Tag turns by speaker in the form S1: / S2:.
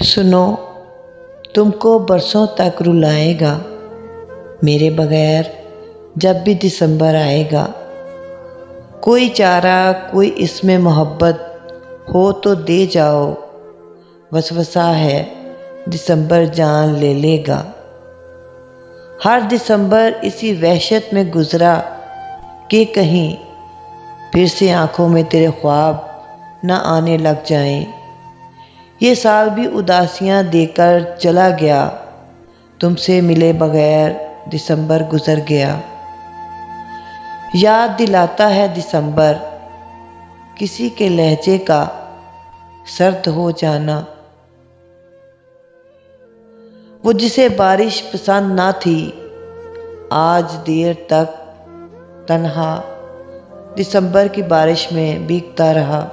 S1: सुनो, तुमको बरसों तक रुलाएगा मेरे बगैर जब भी दिसंबर आएगा। कोई चारा, कोई इसमें मोहब्बत हो तो दे जाओ, वसवसा है दिसंबर जान ले लेगा। हर दिसंबर इसी वहशत में गुजरा कि कहीं फिर से आंखों में तेरे ख्वाब न आने लग जाएं। ये साल भी उदासियां देकर चला गया, तुमसे मिले बगैर दिसंबर गुजर गया। याद दिलाता है दिसंबर किसी के लहजे का सर्द हो जाना। वो जिसे बारिश पसंद ना थी, आज देर तक तन्हा दिसंबर की बारिश में भीगता रहा।